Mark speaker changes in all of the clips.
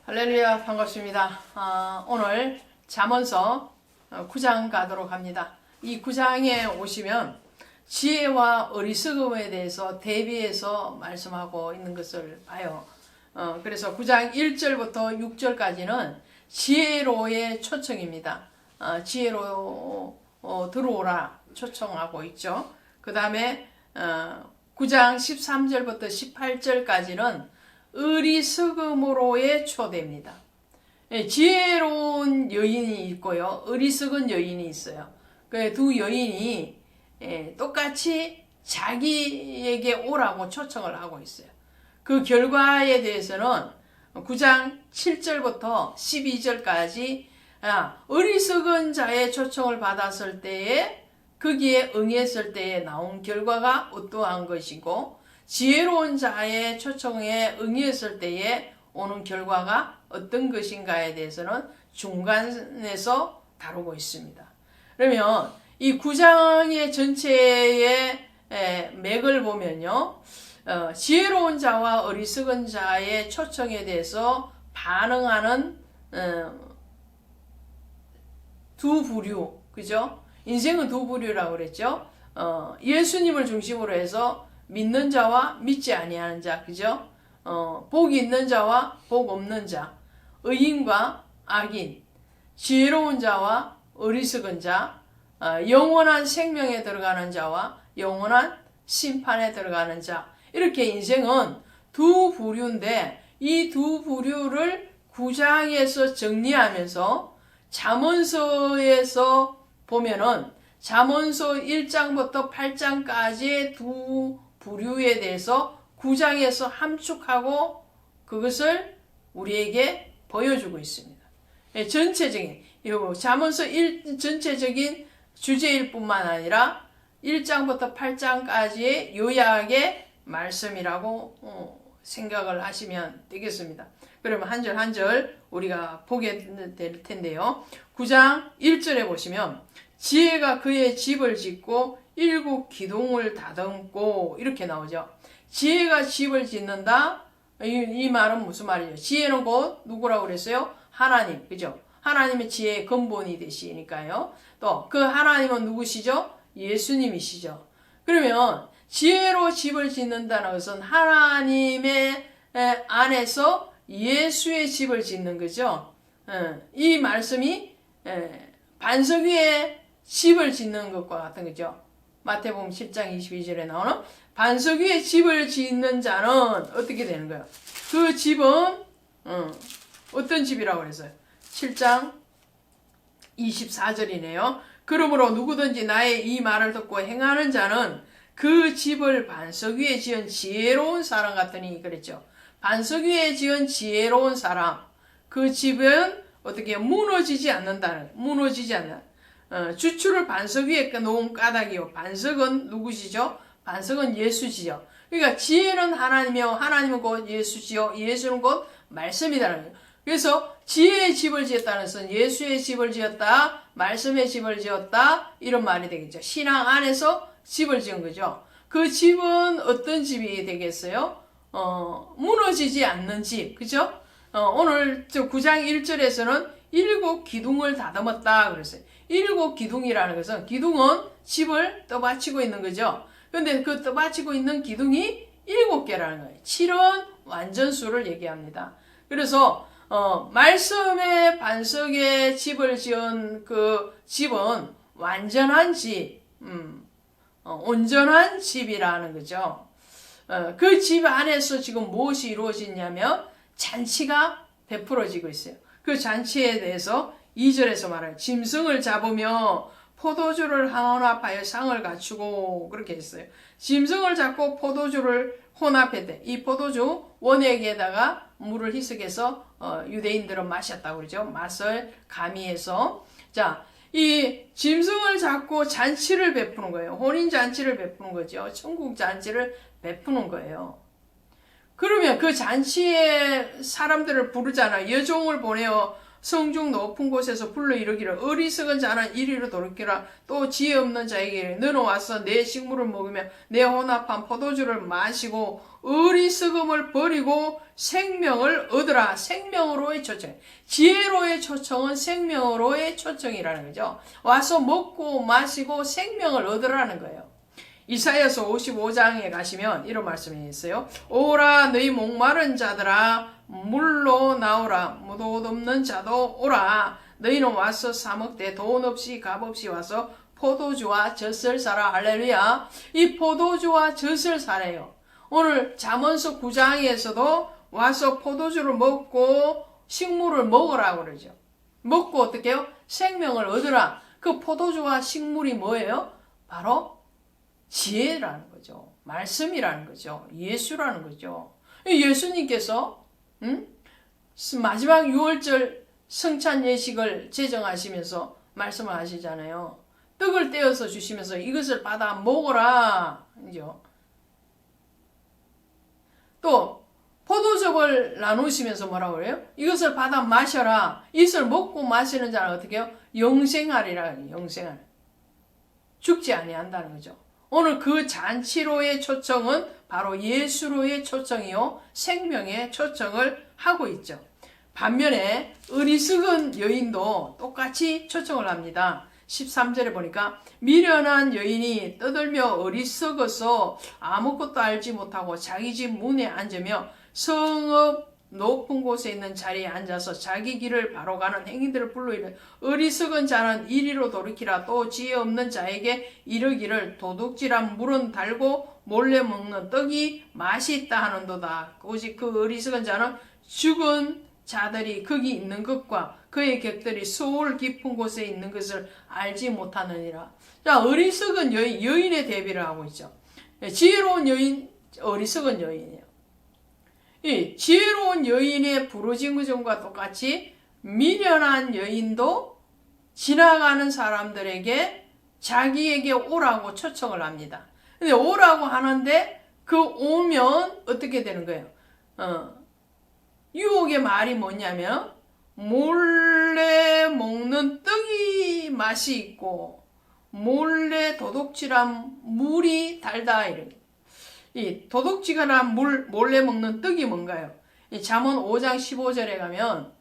Speaker 1: 할렐루야, 반갑습니다. 오늘 잠언서 9장 가도록 합니다. 이 9장에 오시면 지혜와 어리석음에 대해서 대비해서 말씀하고 있는 것을 봐요. 그래서 9장 1절부터 6절까지는 지혜로의 초청입니다. 지혜로 들어오라 초청하고 있죠. 그 다음에 9장 13절부터 18절까지는 어리석음으로의 초대입니다. 지혜로운 여인이 있고요, 어리석은 여인이 있어요. 그 두 여인이 똑같이 자기에게 오라고 초청을 하고 있어요. 그 결과에 대해서는 9장 7절부터 12절까지 어리석은 자의 초청을 받았을 때에 거기에 응했을 때에 나온 결과가 어떠한 것이고, 지혜로운 자의 초청에 응했을 때에 오는 결과가 어떤 것인가에 대해서는 중간에서 다루고 있습니다. 그러면 이 9장의 전체의 맥을 보면요, 지혜로운 자와 어리석은 자의 초청에 대해서 반응하는 두 부류, 그죠? 인생은 두 부류라고 그랬죠? 예수님을 중심으로 해서 믿는 자와 믿지 아니하는 자, 그죠? 복 있는 자와 복 없는 자, 의인과 악인, 지혜로운 자와 어리석은 자, 영원한 생명에 들어가는 자와 영원한 심판에 들어가는 자, 이렇게 인생은 두 부류인데 이 두 부류를 9장에서 정리하면서 잠언서에서 보면은 잠언서 1장부터 8장까지의 두 부류에 대해서 9장에서 함축하고 그것을 우리에게 보여주고 있습니다. 전체적인, 잠언서 전체적인 주제일 뿐만 아니라 1장부터 8장까지의 요약의 말씀이라고 생각을 하시면 되겠습니다. 그러면 한 절 한 절 우리가 보게 될 텐데요. 9장 1절에 보시면 지혜가 그의 집을 짓고 일곱 기둥을 다듬고 이렇게 나오죠. 지혜가 집을 짓는다. 이 말은 무슨 말이죠? 지혜는 곧 누구라고 그랬어요? 하나님, 그죠? 하나님의 지혜의 근본이 되시니까요. 또 그 하나님은 누구시죠? 예수님이시죠. 그러면 지혜로 집을 짓는다는 것은 하나님의 안에서 예수의 집을 짓는 거죠. 이 말씀이 반석 위에 집을 짓는 것과 같은 거죠. 마태복음 7장 22절에 나오는 반석 위에 집을 짓는 자는 어떻게 되는 거예요? 그 집은 어떤 집이라고 그랬어요? 7장 24절이네요. 그러므로 누구든지 나의 이 말을 듣고 행하는 자는 그 집을 반석 위에 지은 지혜로운 사람 같으니 그랬죠. 반석 위에 지은 지혜로운 사람, 그 집은 어떻게 무너지지 않는다는, 무너지지 않는, 주추를 반석 위에 놓은 까닭이요. 반석은 누구시죠? 반석은 예수지요. 그러니까 지혜는 하나님이요, 하나님은 곧 예수지요, 예수는 곧 말씀이다라는 거예요. 그래서 지혜의 집을 지었다는 것은 예수의 집을 지었다, 말씀의 집을 지었다, 이런 말이 되겠죠. 신앙 안에서 집을 지은 거죠. 그 집은 어떤 집이 되겠어요? 무너지지 않는 집, 그죠? 오늘 9장 1절에서는 일곱 기둥을 다듬었다 그랬어요. 일곱 기둥이라는 것은, 기둥은 집을 떠받치고 있는 거죠. 근데 그 떠받치고 있는 기둥이 7개라는 거예요. 7은 완전수를 얘기합니다. 그래서 말씀의 반석에 집을 지은 그 집은 완전한 집, 온전한 집이라는 거죠. 그 집 안에서 지금 무엇이 이루어지냐면 잔치가 베풀어지고 있어요. 그 잔치에 대해서 2절에서 말해요. 짐승을 잡으며 포도주를 혼합하여 상을 갖추고 그렇게 했어요. 짐승을 잡고 포도주를 혼합했대. 이 포도주 원액에다가 물을 희석해서 유대인들은 마셨다고 그러죠. 맛을 가미해서. 자, 이 짐승을 잡고 잔치를 베푸는 거예요. 혼인 잔치를 베푸는 거죠. 천국 잔치를 베푸는 거예요. 그러면 그 잔치에 사람들을 부르잖아. 여종을 보내어 성중 높은 곳에서 불러 이르기를 어리석은 자는 이리로 돌이키라. 또 지혜 없는 자에게 너는 와서 내 식물을 먹으며 내 혼합한 포도주를 마시고 어리석음을 버리고 생명을 얻으라. 생명으로의 초청. 지혜로의 초청은 생명으로의 초청이라는 거죠. 와서 먹고 마시고 생명을 얻으라는 거예요. 이사야서 55장에 가시면 이런 말씀이 있어요. 오라 너희 목마른 자들아 물로 나오라. 무도 없는 자도 오라. 너희는 와서 사 먹되 돈 없이 값 없이 와서 포도주와 젖을 사라. 할렐루야. 이 포도주와 젖을 사래요. 오늘 잠언서 9장에서도 와서 포도주를 먹고 식물을 먹으라고 그러죠. 먹고 어떻게 해요? 생명을 얻으라. 그 포도주와 식물이 뭐예요? 바로 지혜라는 거죠. 말씀이라는 거죠. 예수라는 거죠. 예수님께서 마지막 6월절 성찬 예식을 제정하시면서 말씀을 하시잖아요. 떡을 떼어서 주시면서 이것을 받아 먹어라. 또 포도즙을 나누시면서 뭐라고 그래요? 이것을 받아 마셔라. 이것을 먹고 마시는 자는 어떻게 해요? 영생하리라. 영생하리. 죽지 아니한다는 거죠. 오늘 그 잔치로의 초청은 바로 예수로의 초청이요. 생명의 초청을 하고 있죠. 반면에 어리석은 여인도 똑같이 초청을 합니다. 13절에 보니까 미련한 여인이 떠들며 어리석어서 아무것도 알지 못하고 자기 집 문에 앉으며 성읍 높은 곳에 있는 자리에 앉아서 자기 길을 바로 가는 행인들을 불러 이르 어리석은 자는 이리로 돌이키라. 또 지혜 없는 자에게 이르기를 도둑질한 물은 달고 몰래 먹는 떡이 맛이 있다 하는도다. 오직 그 어리석은 자는 죽은 자들이 거기 있는 것과 그의 객들이 소울 깊은 곳에 있는 것을 알지 못하느니라. 자, 어리석은 여인의 대비를 하고 있죠. 지혜로운 여인, 어리석은 여인이에요. 이 지혜로운 여인의 부르짖음과 똑같이 미련한 여인도 지나가는 사람들에게 자기에게 오라고 초청을 합니다. 근데 오라고 하는데 그 오면 어떻게 되는 거예요? 유혹의 말이 뭐냐면 몰래 먹는 떡이 맛이 있고 몰래 도둑질한 물이 달다. 이 도둑질한 물 몰래 먹는 떡이 뭔가요? 이 잠언 5장 15절에 가면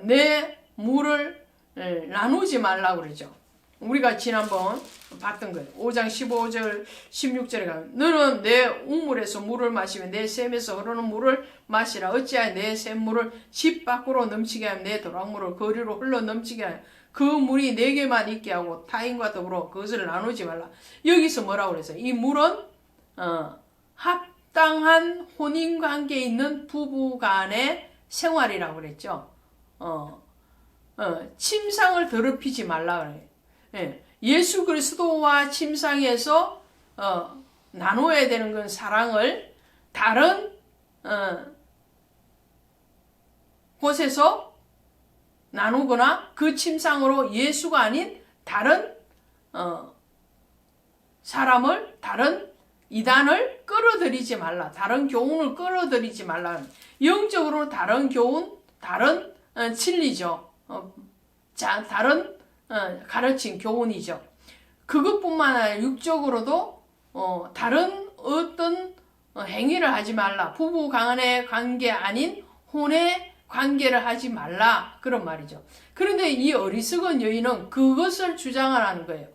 Speaker 1: 내 물을 나누지 말라고 그러죠. 우리가 지난번 봤던 거예요. 5장 15절 16절에 가면 너는 내 우물에서 물을 마시며 내 샘에서 흐르는 물을 마시라. 어찌하여 내 샘물을 집 밖으로 넘치게 하며 내 도랑물을 거리로 흘러 넘치게 하여 그 물이 내게만 있게 하고 타인과 더불어 그것을 나누지 말라. 여기서 뭐라고 그랬어요? 이 물은 합당한 혼인관계에 있는 부부 간의 생활이라고 그랬죠. 침상을 더럽히지 말라 그래요. 예, 예수 그리스도와 침상에서 나눠야 되는 건 사랑을 다른 곳에서 나누거나 그 침상으로 예수가 아닌 다른 사람을 다른 이단을 끌어들이지 말라. 다른 교훈을 끌어들이지 말라. 영적으로 다른 교훈, 다른 진리죠. 다른 가르침, 교훈이죠. 그것뿐만 아니라 육적으로도 다른 어떤 행위를 하지 말라. 부부 간의 관계 아닌 혼의 관계를 하지 말라. 그런 말이죠. 그런데 이 어리석은 여인은 그것을 주장하는 거예요.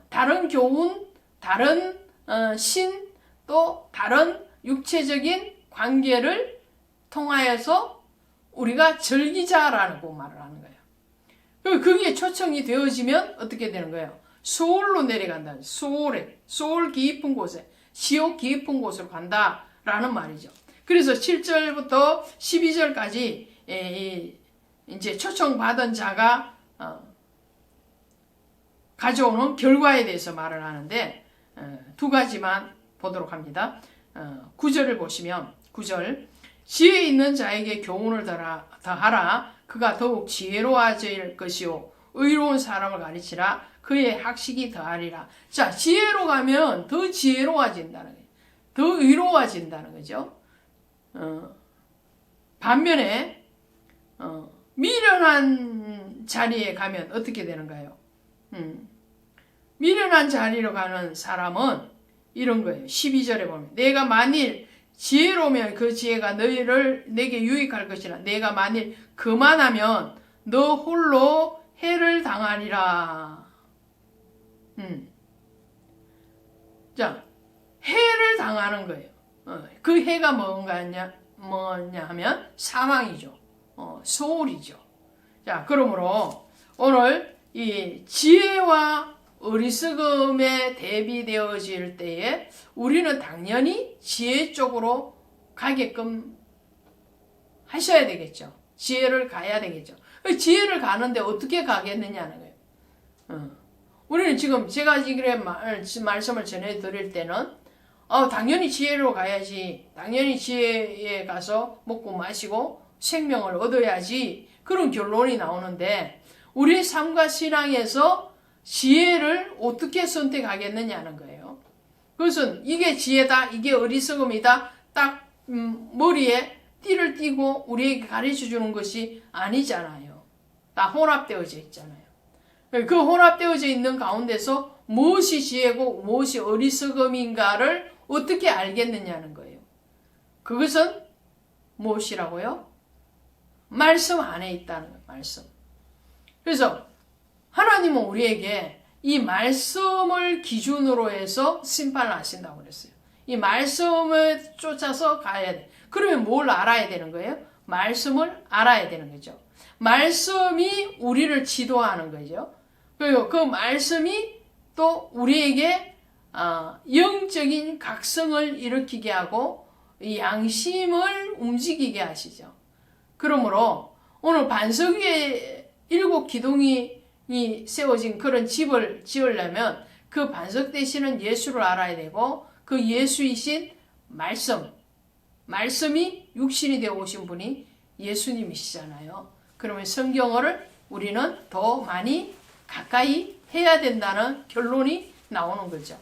Speaker 1: 다른 교훈, 다른 신, 또 다른 육체적인 관계를 통하여서 우리가 즐기자라고 말을 하는 거예요. 그게 초청이 되어지면 어떻게 되는 거예요? 소울로 내려간다. 소울 깊은 곳에, 지옥 깊은 곳으로 간다라는 말이죠. 그래서 7절부터 12절까지 이제 초청받은 자가 가져오는 결과에 대해서 말을 하는데 두 가지만 보도록 합니다. 9절을 보시면 9절 지혜 있는 자에게 교훈을 더하라. 그가 더욱 지혜로워질 것이요 의로운 사람을 가르치라. 그의 학식이 더하리라. 자, 지혜로 가면 더 지혜로워진다는 거예요. 더 의로워진다는 거죠. 반면에 미련한 자리에 가면 어떻게 되는가요? 미련한 자리로 가는 사람은 이런 거예요. 12절에 보면 내가 만일 지혜로우면 그 지혜가 너희를 내게 유익할 것이라. 내가 만일 그만하면 너 홀로 해를 당하리라. 자, 해를 당하는 거예요. 그 해가 뭐냐 하면 사망이죠. 소홀이죠. 자, 그러므로 오늘 이 지혜와 어리석음에 대비되어질 때에 우리는 당연히 지혜 쪽으로 가게끔 하셔야 되겠죠. 지혜를 가야 되겠죠. 지혜를 가는데 어떻게 가겠느냐는 거예요. 우리는 지금 제가 지금 말씀을 전해드릴 때는 당연히 지혜로 가야지. 당연히 지혜에 가서 먹고 마시고 생명을 얻어야지. 그런 결론이 나오는데 우리 삶과 신앙에서 지혜를 어떻게 선택하겠느냐는 거예요. 그것은 이게 지혜다, 이게 어리석음이다, 딱 머리에 띠를 띠고 우리에게 가르쳐 주는 것이 아니잖아요. 다 혼합되어져 있잖아요. 그 혼합되어져 있는 가운데서 무엇이 지혜고 무엇이 어리석음인가를 어떻게 알겠느냐는 거예요. 그것은 무엇이라고요? 말씀 안에 있다는 거예요. 말씀. 그래서 하나님은 우리에게 이 말씀을 기준으로 해서 심판을 하신다고 그랬어요. 이 말씀을 쫓아서 가야 돼. 그러면 뭘 알아야 되는 거예요? 말씀을 알아야 되는 거죠. 말씀이 우리를 지도하는 거죠. 그리고 그 말씀이 또 우리에게 영적인 각성을 일으키게 하고 양심을 움직이게 하시죠. 그러므로 오늘 반석 위에 7 기둥이 세워진 그런 집을 지으려면 그 반석 되시는 예수를 알아야 되고 그 예수이신 말씀이 육신이 되어 오신 분이 예수님이시잖아요. 그러면 성경을 우리는 더 많이 가까이 해야 된다는 결론이 나오는 거죠.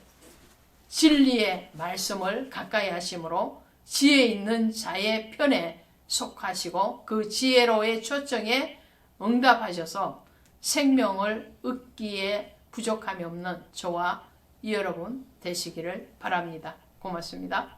Speaker 1: 진리의 말씀을 가까이 하심으로 지혜 있는 자의 편에 속하시고 그 지혜로의 초청에 응답하셔서 생명을 얻기에 부족함이 없는 저와 여러분 되시기를 바랍니다. 고맙습니다.